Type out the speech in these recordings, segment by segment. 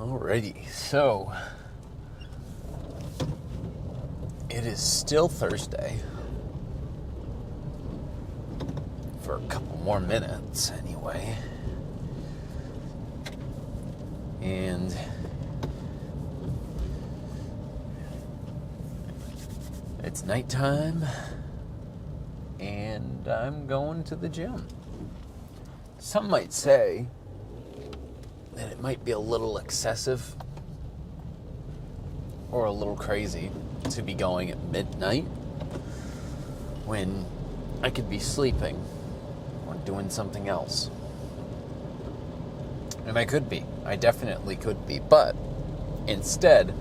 Alrighty, so it is still Thursday for a couple more minutes anyway, and it's nighttime and I'm going to the gym. Some might say that it might be a little excessive or a little crazy to be going at midnight when I could be sleeping or doing something else. And I could be. I definitely could be. But instead,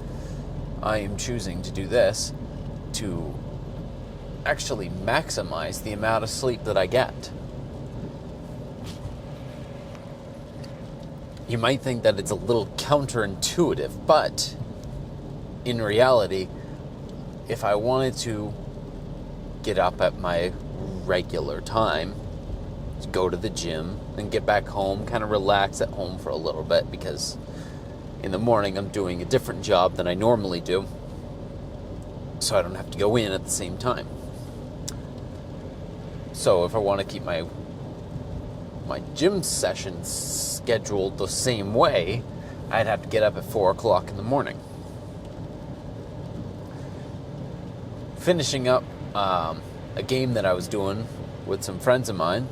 I am choosing to do this to actually maximize the amount of sleep that I get. You might think that it's a little counterintuitive, but in reality, if I wanted to get up at my regular time, to go to the gym, and get back home, kind of relax at home for a little bit, because in the morning I'm doing a different job than I normally do, so I don't have to go in at the same time. So if I want to keep my gym sessions scheduled the same way, I'd have to get up at 4 o'clock in the morning. Finishing up a game that I was doing with some friends of mine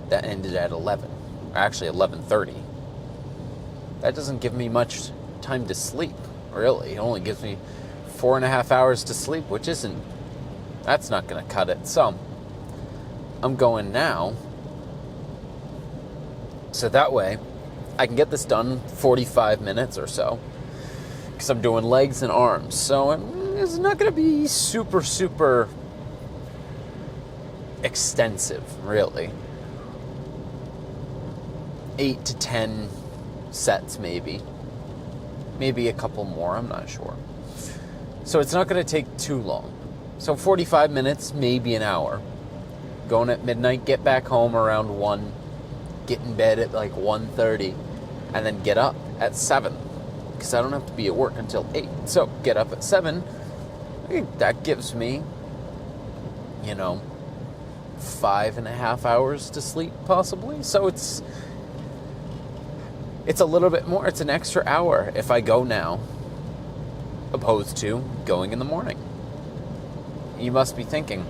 that ended at 11, or actually 11:30. That doesn't give me much time to sleep, really. It only gives me 4.5 hours to sleep, that's not going to cut it. So I'm going now, so that way I can get this done 45 minutes or so, because I'm doing legs and arms. So it's not going to be super extensive, really. 8 to 10 sets, maybe a couple more, I'm not sure. So it's not going to take too long. So 45 minutes, maybe an hour. Going at midnight, get back home around 1, get in bed at like 1:30, and then get up at 7, because I don't have to be at work until 8. So get up at 7, I think that gives me, 5.5 hours to sleep, possibly. So it's a little bit more. It's an extra hour if I go now, opposed to going in the morning. You must be thinking,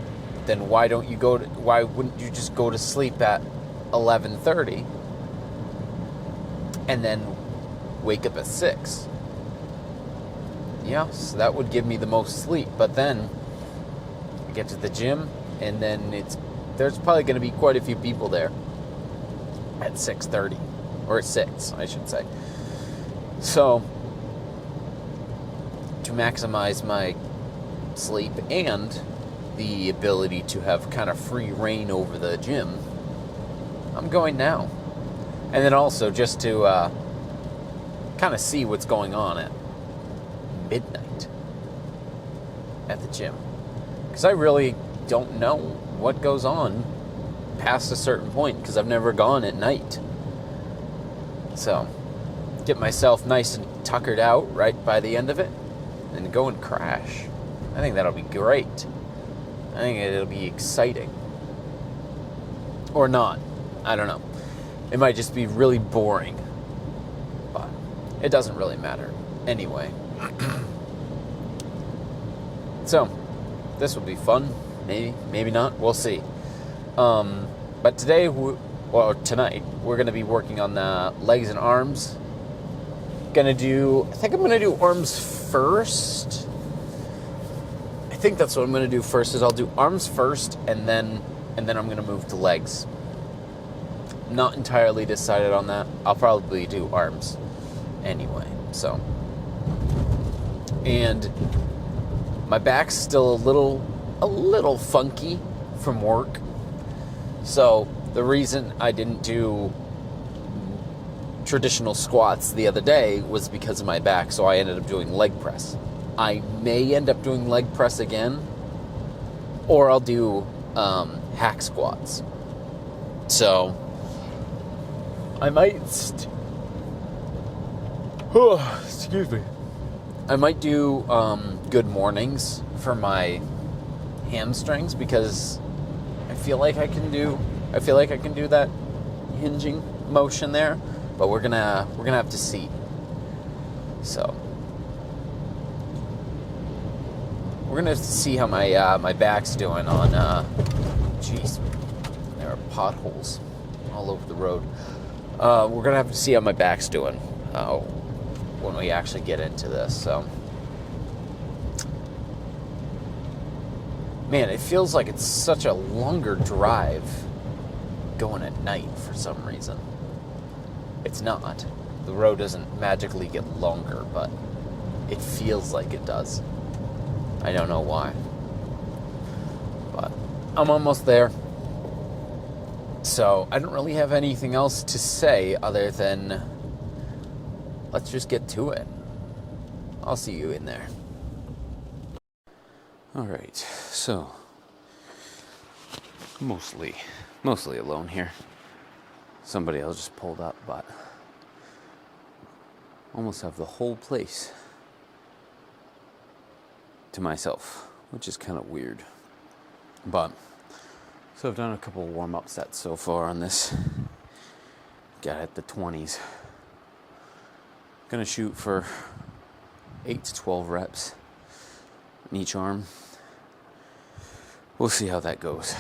then why wouldn't you just go to sleep at 11:30 and then wake up at 6? Yeah, so that would give me the most sleep. But then I get to the gym, and then there's probably going to be quite a few people there at 6:30, or at 6, I should say. So to maximize my sleep and the ability to have kind of free reign over the gym, I'm going now. And then also just to kind of see what's going on at midnight at the gym, because I really don't know what goes on past a certain point, because I've never gone at night. So get myself nice and tuckered out right by the end of it, and go and crash. I think that'll be great. I think it'll be exciting. Or not. I don't know. It might just be really boring. But it doesn't really matter. Anyway. So, this will be fun. Maybe, maybe not. We'll see. But tonight, we're going to be working on the legs and arms. I think I'm going to do arms first. I think that's what I'm going to do first, is I'll do arms first, and then I'm going to move to legs. Not entirely decided on that. I'll probably do arms anyway. So, and my back's still a little funky from work. So the reason I didn't do traditional squats the other day was because of my back, so I ended up doing leg press. I may end up doing leg press again, or I'll do hack squats. So I might Excuse me. I might do good mornings for my hamstrings because I feel like I can do that hinging motion there, but we're gonna have to see. So we're gonna see how my back's doing on. Jeez, there are potholes all over the road. We're gonna have to see how my back's doing when we actually get into this. So, man, it feels like it's such a longer drive going at night for some reason. It's not. The road doesn't magically get longer, but it feels like it does. I don't know why. But I'm almost there. So I don't really have anything else to say other than let's just get to it. I'll see you in there. Alright, so mostly alone here. Somebody else just pulled up, but almost have the whole place to myself, which is kind of weird. But so I've done a couple warm-up sets so far on this. Got at the 20s. Gonna shoot for 8 to 12 reps in each arm. We'll see how that goes.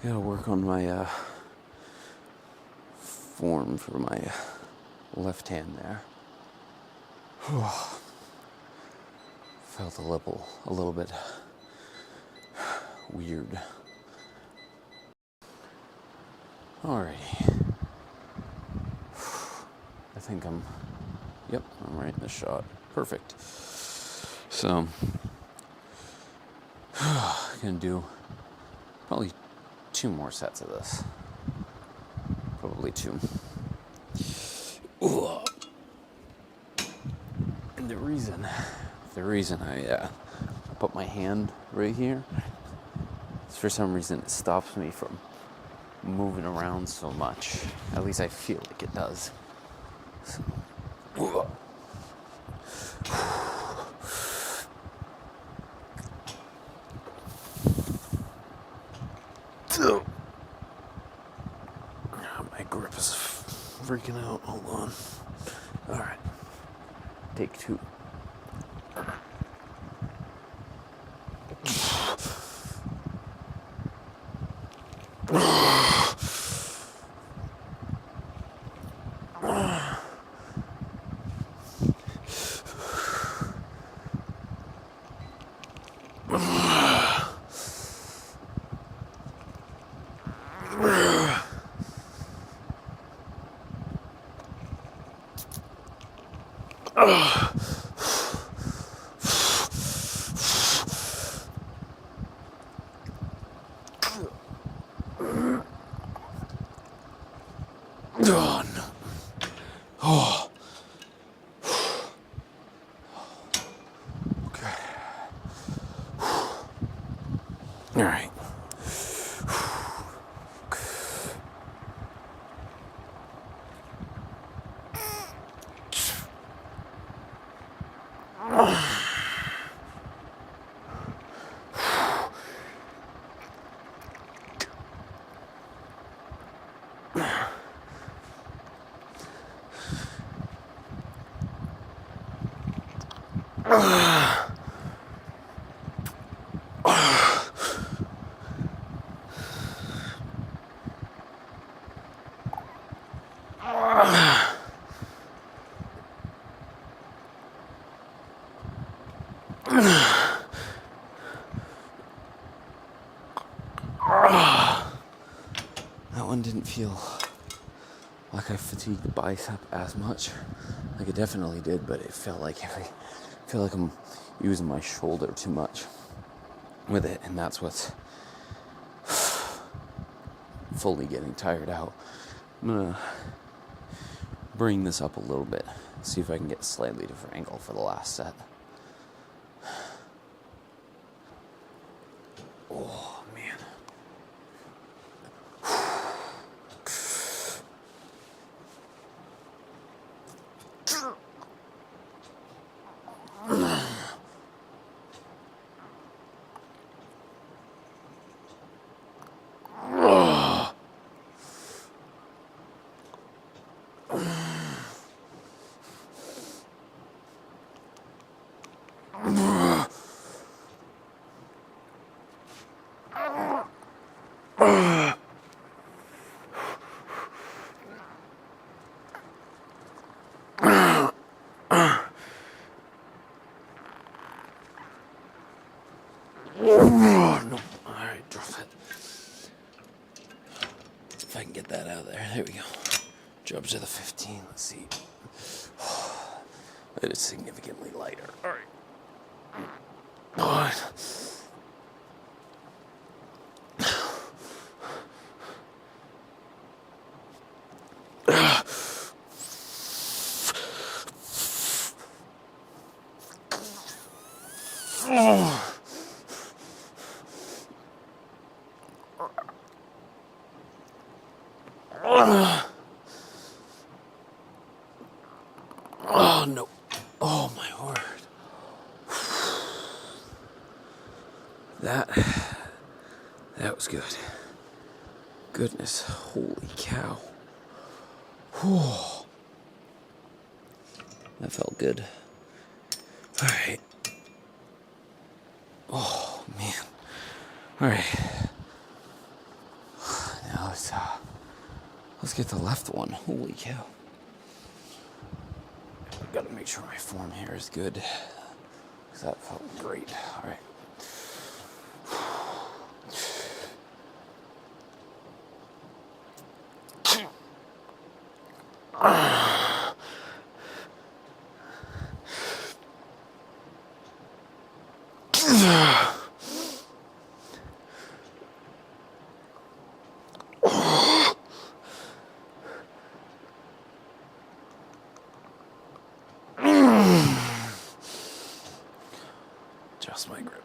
Gotta work on my form for my left hand there. Felt a little bit weird. Alrighty. I think I'm right in the shot. Perfect. So, gonna do probably 2 more sets of this. Probably 2. And the reason I put my hand right here is for some reason it stops me from moving around so much. At least I feel like it does. So, my grip is freaking out. Hold on. All right. Take 2. Oh, no. Oh. Okay. All right. That one didn't feel like I fatigued the bicep as much. Like it definitely did, but it felt like I feel like I'm using my shoulder too much with it, and that's what's fully getting tired out. I'm gonna bring this up a little bit, see if I can get a slightly different angle for the last set. Oh, man. No. Alright, drop it. If I can get that out of there. There we go. Jump to the 15. Let's see. It is significantly lighter. Alright. Oh, no. Oh, my word. That was good. Goodness, holy cow. Whew. That felt good. Alright. Oh, man. Alright. Now let's get the left one. Holy cow. I've got to make sure my form here is good, because that felt great. Alright. Just my grip.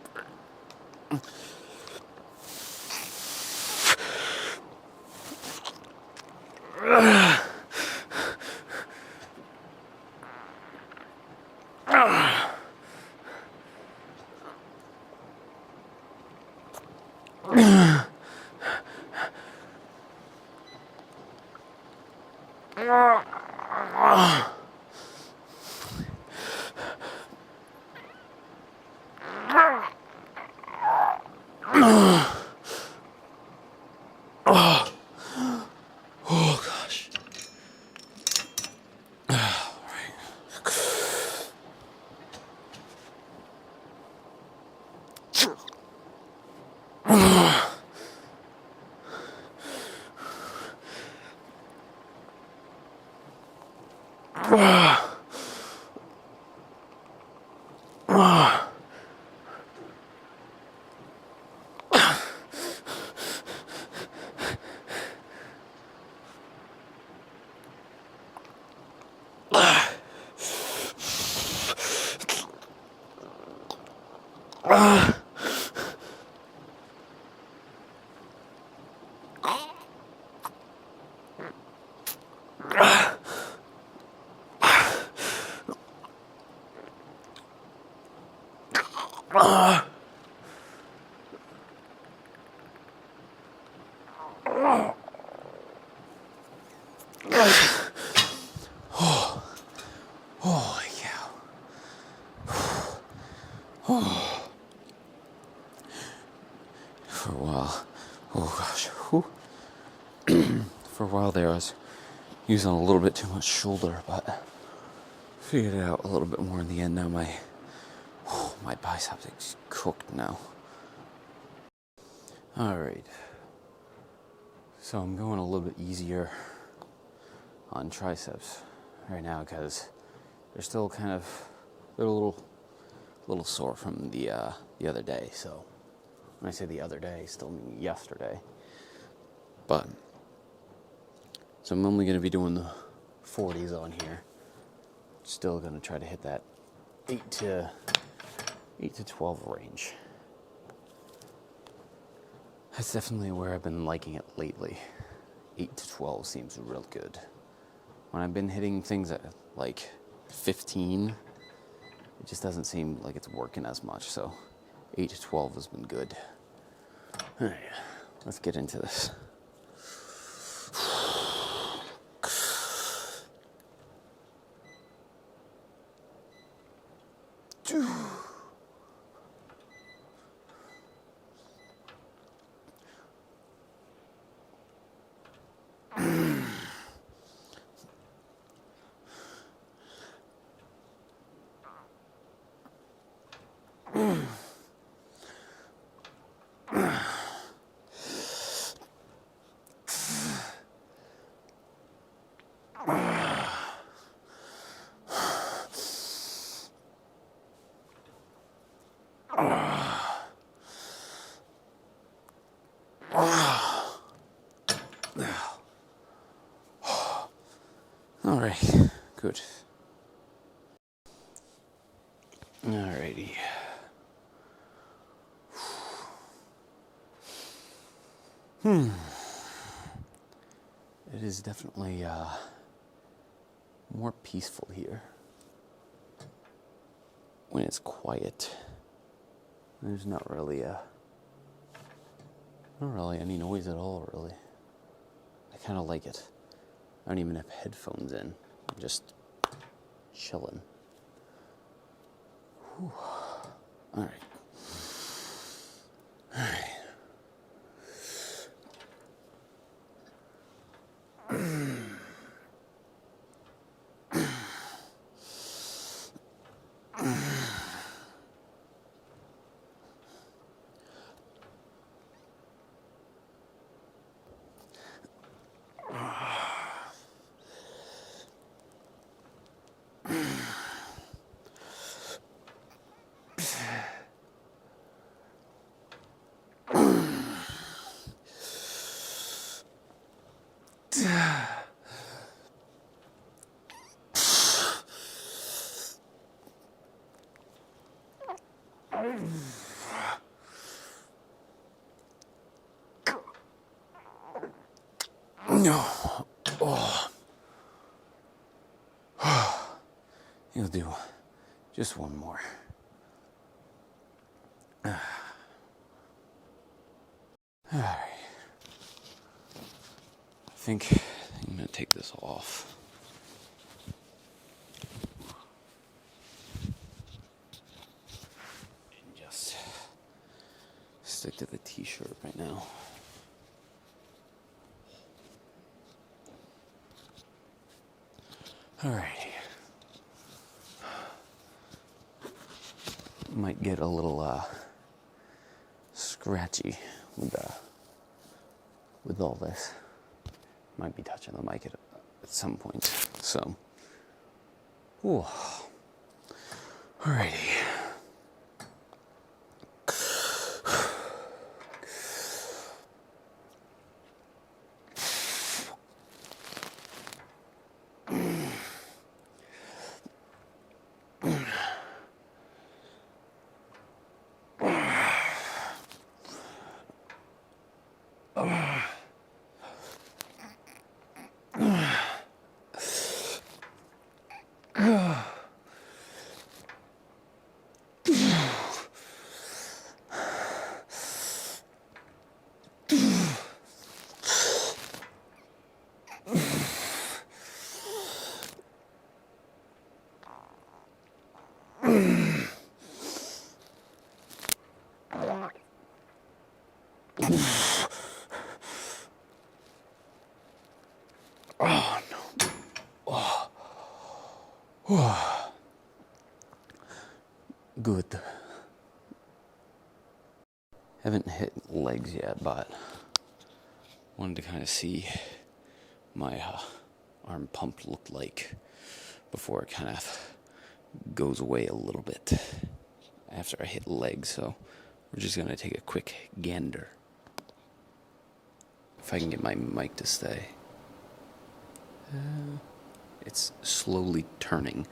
Holy cow. For a while. Oh gosh. Whew. For a while there I was using a little bit too much shoulder, but figured it out a little bit more in the end. Now my biceps is cooked now. Alright. So I'm going a little bit easier on triceps right now because they're still they're a little sore from the other day. So when I say the other day, I still mean yesterday. But so I'm only going to be doing the 40s on here. Still going to try to hit that 8 to 12 range. That's definitely where I've been liking it lately. 8 to 12 seems real good. When I've been hitting things at like 15, it just doesn't seem like it's working as much. So 8 to 12 has been good. All right, let's get into this. All right, good. Alrighty. It is definitely more peaceful here when it's quiet. There's not really any noise at all, really. I kind of like it. I don't even have headphones in. I'm just chilling. Whew. All right. All right. No. Oh. You'll do just one more. All right. I think I'm going to take this off. And just stick to the t-shirt right now. All right. Might get a little scratchy with all this. Might be touching the mic at some point. So, ooh. Alrighty. Oh, no. Oh. Good. Haven't hit legs yet, but wanted to kind of see my arm pump look like before it kind of goes away a little bit after I hit legs. So we're just going to take a quick gander. If I can get my mic to stay. It's slowly turning.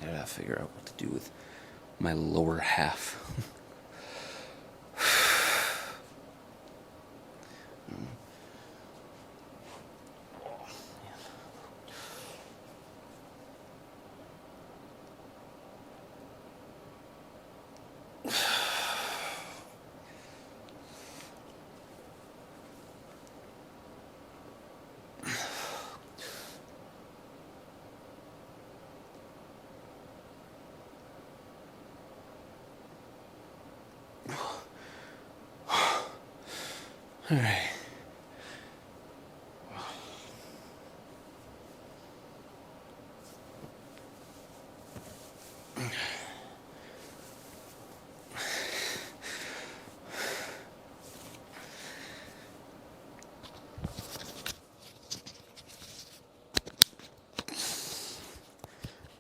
I gotta figure out what to do with my lower half. All right.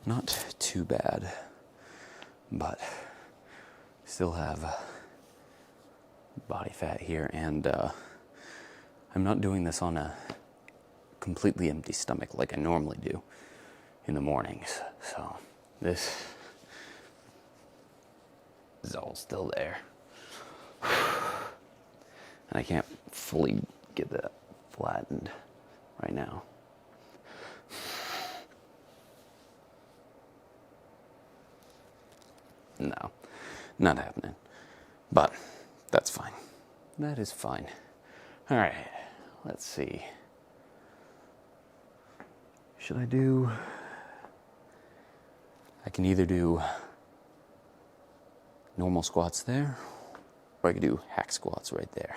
Not too bad, but still have body fat here, and I'm not doing this on a completely empty stomach like I normally do in the mornings. So this is all still there. And I can't fully get that flattened right now. No, not happening. But that's fine. That is fine. All right, let's see. Should I do... I can either do normal squats there, or I could do hack squats right there.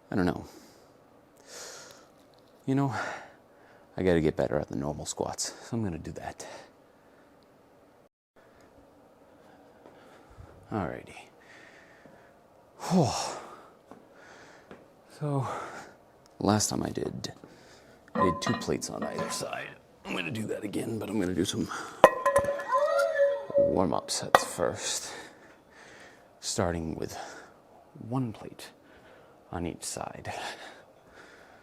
I don't know. You know, I gotta get better at the normal squats, so I'm gonna do that. Alrighty. So, last time I did 2 plates on either side. I'm gonna do that again, but I'm gonna do some warm-up sets first. Starting with 1 plate on each side.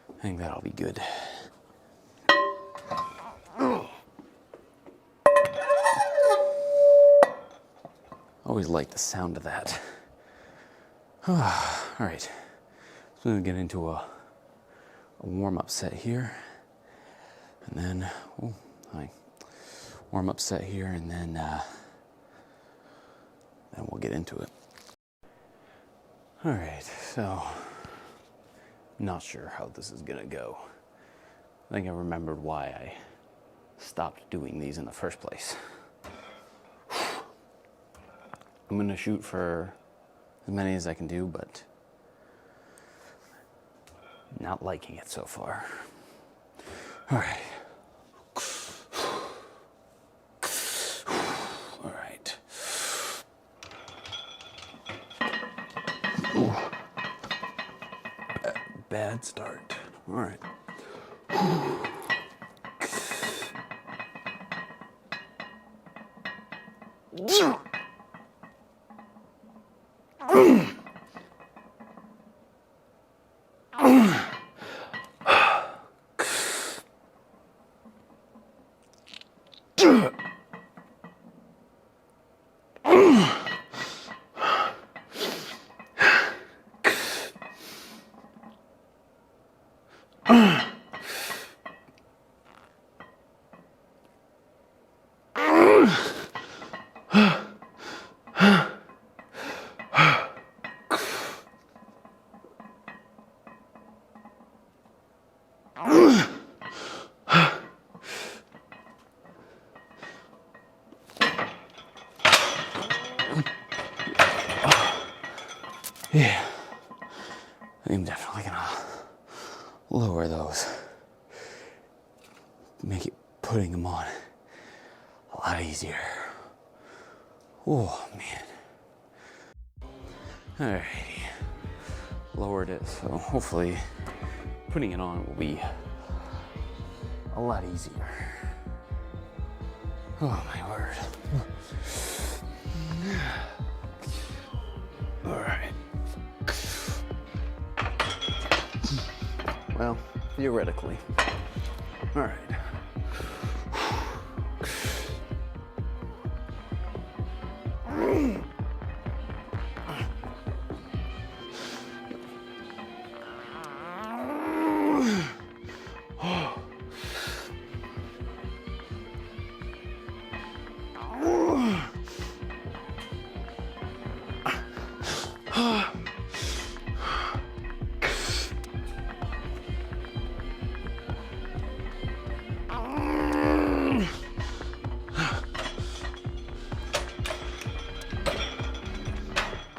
I think that'll be good. Always like the sound of that. All right, so I'm gonna get into a warm-up set here, and then warm-up set here, and then we'll get into it. All right, so not sure how this is gonna go. I think I remembered why I stopped doing these in the first place. I'm gonna shoot for as many as I can do, but not liking it so far. All right. All right. Ooh. Bad start. All right. Yeah, I'm definitely gonna lower those. Make it putting them on a lot easier. Oh man. Alrighty. Lowered it, so hopefully putting it on will be a lot easier. Oh my word. Alright. Well, theoretically. Alright.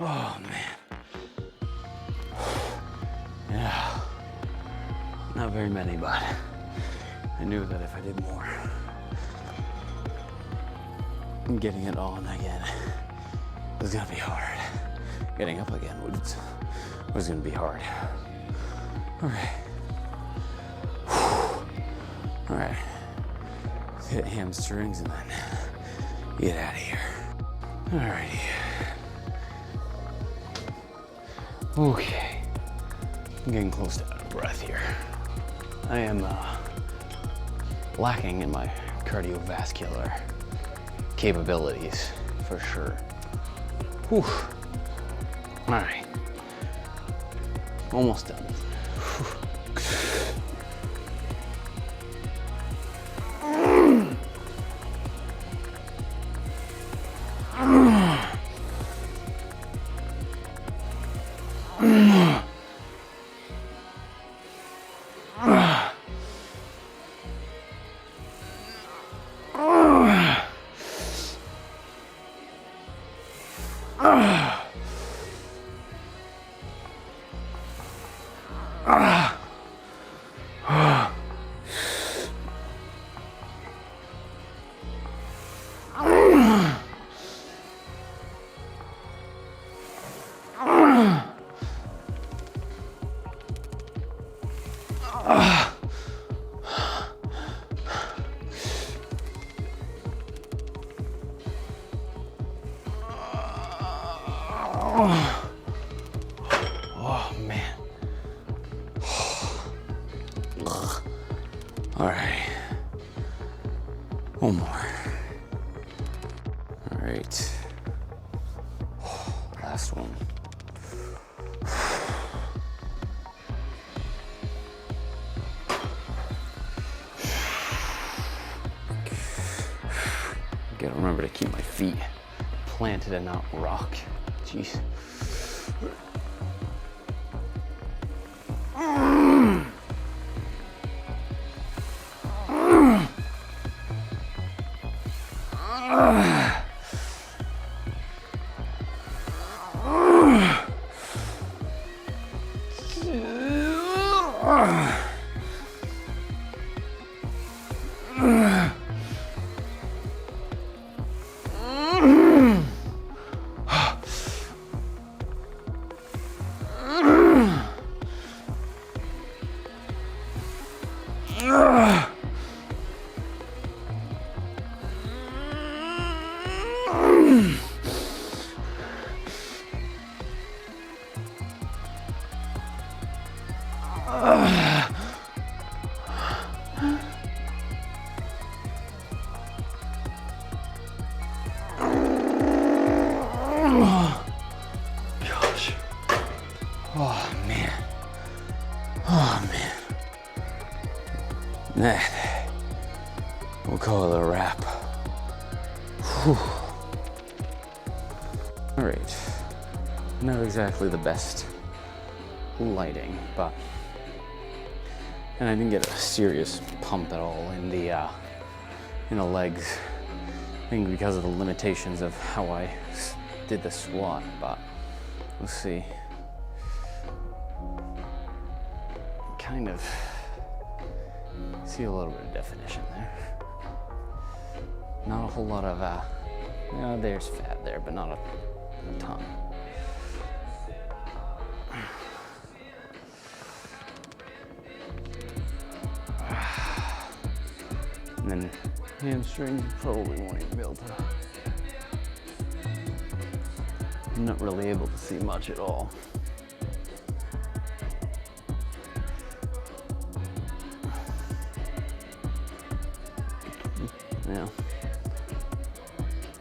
Oh man. Yeah. Not very many, but I knew that if I did more, getting it on again was gonna be hard. Getting up again was gonna be hard. Alright. Alright. Hit hamstrings and then get out of here. Alrighty. Okay. I'm getting close to out of breath here. I am lacking in my cardiovascular capabilities for sure. Whew. All right. Almost done. Oh man. All right. One more. All right. Last one. Gotta remember to keep my feet planted and not rock. Jeez. we'll call it a wrap. Whew. All right, not exactly the best lighting, but, and I didn't get a serious pump at all in the legs. I think because of the limitations of how I did the squat, but we'll see. Kind of see a little bit of definition there. Not a whole lot of, there's fat there, but not a ton. And then hamstring, probably won't even be able to. I'm not really able to see much at all.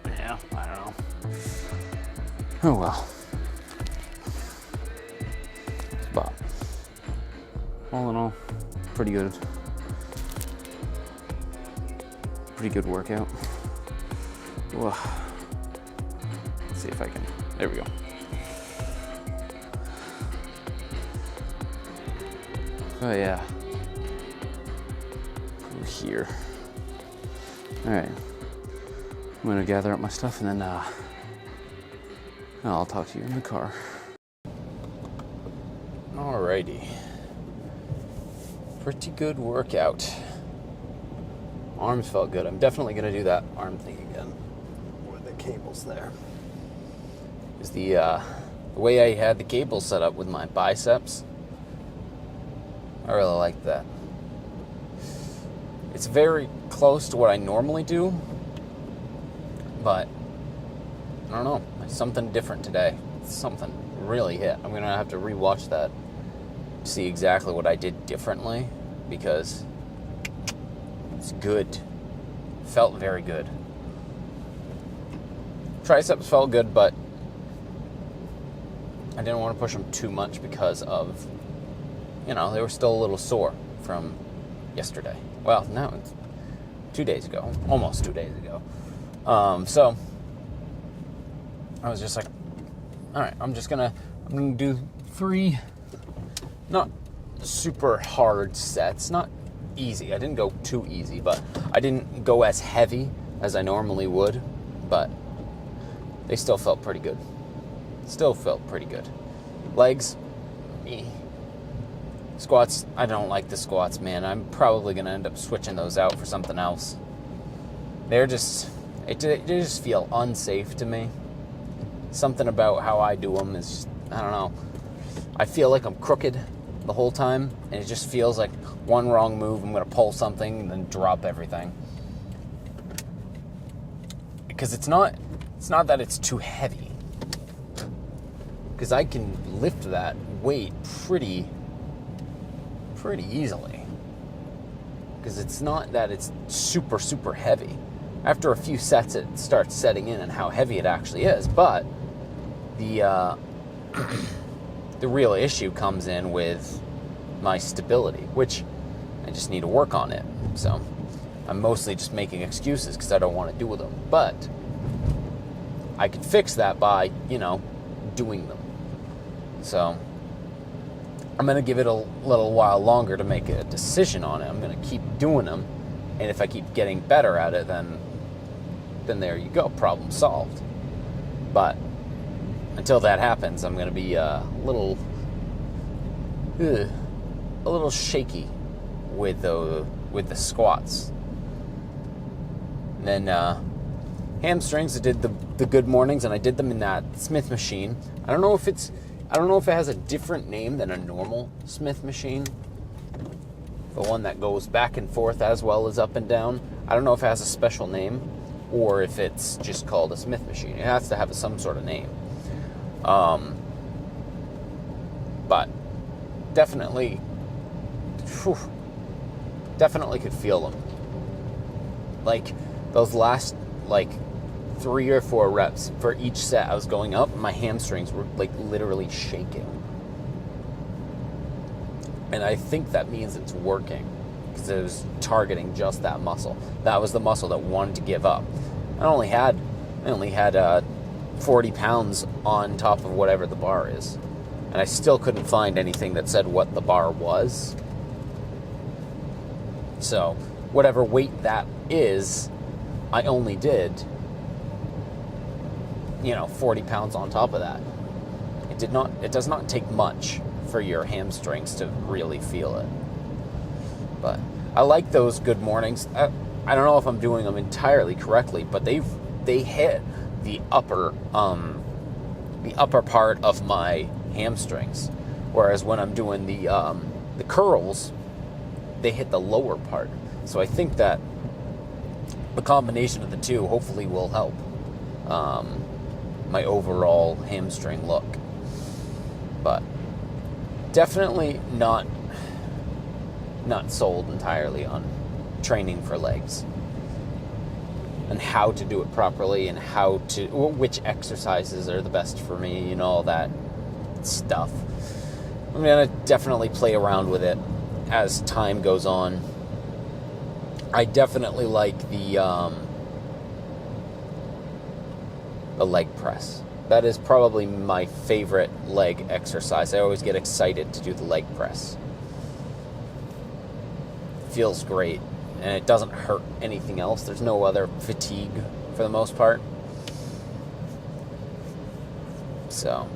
Yeah, I don't know. Oh well. But all in all, pretty good. Pretty good workout. Whoa. Let's see if I can. There we go. Oh yeah. Over here. All right. I'm gonna gather up my stuff and then I'll talk to you in the car. Alrighty. Pretty good workout. Arms felt good. I'm definitely gonna do that arm thing again. With the cables there. Is the way I had the cables set up with my biceps. I really like that. It's very close to what I normally do, but I don't know. It's something different today. It's something really hit. I'm gonna have to rewatch that to see exactly what I did differently, because it's good. Felt very good. Triceps felt good, but I didn't want to push them too much because of, they were still a little sore from yesterday. Well, no, it's 2 days ago. Almost 2 days ago. So I was just like, all right, I'm gonna do 3 not super hard sets, not easy. I didn't go too easy, but I didn't go as heavy as I normally would, but they still felt pretty good. Legs, squats, I don't like the squats, man. I'm probably gonna end up switching those out for something else. They just feel unsafe to me. Something about how I do them is just, I don't know. I feel like I'm crooked the whole time, and it just feels like one wrong move, I'm going to pull something and then drop everything. Because it's not that it's too heavy. Because I can lift that weight pretty easily. Because it's not that it's super, super heavy. After a few sets, it starts setting in on how heavy it actually is. But the real issue comes in with my stability, which I just need to work on it. So I'm mostly just making excuses because I don't want to do them. But I could fix that by, doing them. So I'm going to give it a little while longer to make a decision on it. I'm going to keep doing them. And if I keep getting better at it, then there you go, problem solved. But until that happens, I'm going to be a little shaky with the squats. And then hamstrings, I did the good mornings, and I did them in that Smith machine. I don't know if it has a different name than a normal Smith machine. The one that goes back and forth as well as up and down. I don't know if it has a special name or if it's just called a Smith machine. It has to have some sort of name. But definitely could feel them. Like those last 3 or 4 reps for each set I was going up, my hamstrings were literally shaking. And I think that means it's working. because it was targeting just that muscle. That was the muscle that wanted to give up. I only had 40 pounds on top of whatever the bar is, and I still couldn't find anything that said what the bar was. So whatever weight that is, I only did 40 pounds on top of that. It does not take much for your hamstrings to really feel it. But I like those good mornings. I don't know if I'm doing them entirely correctly, but they hit the upper part of my hamstrings, whereas when I'm doing the curls, they hit the lower part. So I think that the combination of the two hopefully will help my overall hamstring look. But definitely not sold entirely on training for legs and how to do it properly and which exercises are the best for me and all that stuff. I'm gonna definitely play around with it as time goes on. I definitely like the leg press. That is probably my favorite leg exercise. I always get excited to do the leg press. It feels great, and it doesn't hurt anything else. There's no other fatigue for the most part. So.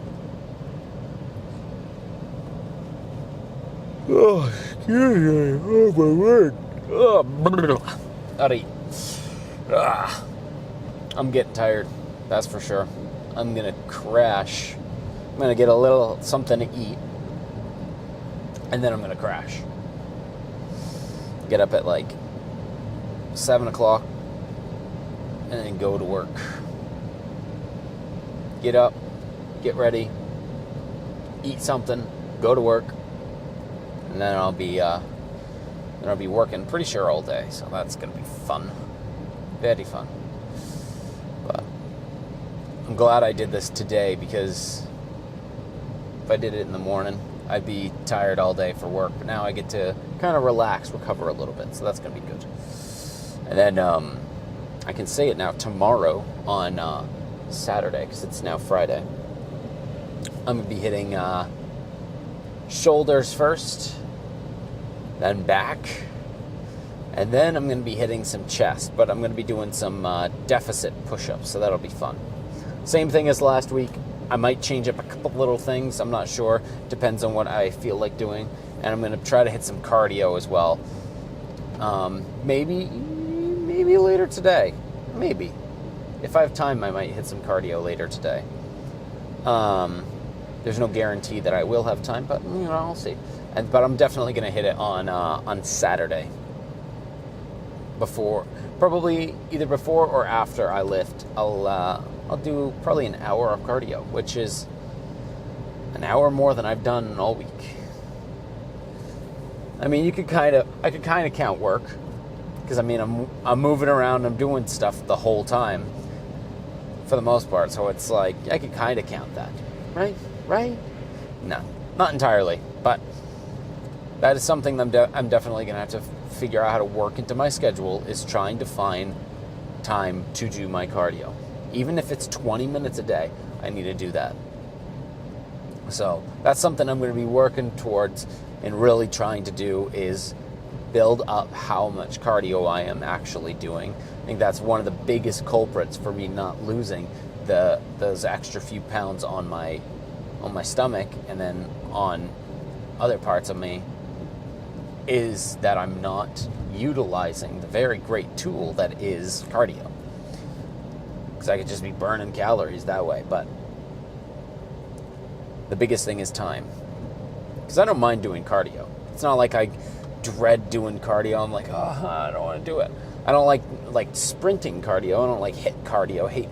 Oh, excuse me. Oh, my word. Oh, buddy. I'm getting tired. That's for sure. I'm going to crash. I'm going to get a little something to eat. And then I'm going to crash. Get up at like 7 o'clock. And then go to work. Get up. Get ready. Eat something. Go to work. And then I'll be working pretty sure all day. So that's going to be fun. Very fun. But I'm glad I did this today, because if I did it in the morning, I'd be tired all day for work. But now I get to kind of relax, recover a little bit. So that's going to be good. And then I can say it now, tomorrow on Saturday, because it's now Friday, I'm going to be hitting shoulders first, then back, and then I'm going to be hitting some chest, but I'm going to be doing some deficit push-ups, so that'll be fun. Same thing as last week. I might change up a couple little things. I'm not sure. Depends on what I feel like doing. And I'm going to try to hit some cardio as well. Maybe later today. Maybe. If I have time, I might hit some cardio later today. There's no guarantee that I will have time, but I'll see. But I'm definitely going to hit it on Saturday. Probably either before or after I lift. I'll do probably an hour of cardio, which is an hour more than I've done all week. I mean, I could kind of count work, because I'm moving around, I'm doing stuff the whole time for the most part, so it's like I could kind of count that, right? No, not entirely, but that is something I'm definitely going to have to figure out how to work into my schedule, is trying to find time to do my cardio. Even if it's 20 minutes a day, I need to do that. So that's something I'm going to be working towards and really trying to do, is build up how much cardio I am actually doing. I think that's one of the biggest culprits for me not losing those extra few pounds on my stomach and then on other parts of me, is that I'm not utilizing the very great tool that is cardio. Because I could just be burning calories that way, but the biggest thing is time. Because I don't mind doing cardio. It's not like I dread doing cardio. I'm like, I don't want to do it. I don't like sprinting cardio. I don't like HIIT cardio. Hate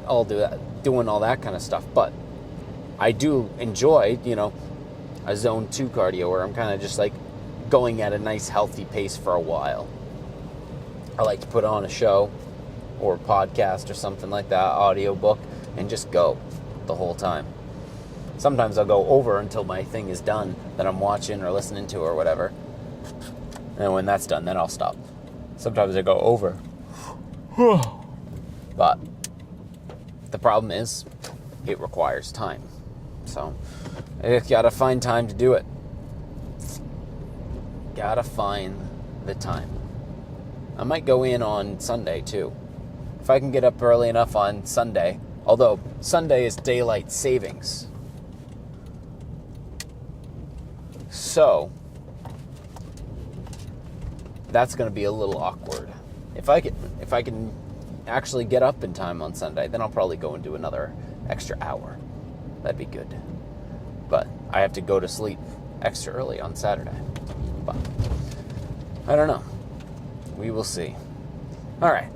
doing all that kind of stuff. But I do enjoy, a zone 2 cardio where I'm kind of just like going at a nice healthy pace for a while. I like to put on a show or a podcast or something like that, audiobook, and just go the whole time. Sometimes I'll go over until my thing is done that I'm watching or listening to or whatever. And when that's done, then I'll stop. Sometimes I go over. But the problem is, it requires time. So, I gotta find time to do it. Gotta find the time. I might go in on Sunday, too. If I can get up early enough on Sunday, although Sunday is daylight savings. So, that's going to be a little awkward. If I can actually get up in time on Sunday, then I'll probably go and do another extra hour. That'd be good. But I have to go to sleep extra early on Saturday. But I don't know. We will see. All right.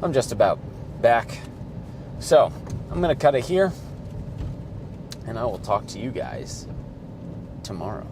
I'm just about back. So, I'm going to cut it here. And I will talk to you guys tomorrow.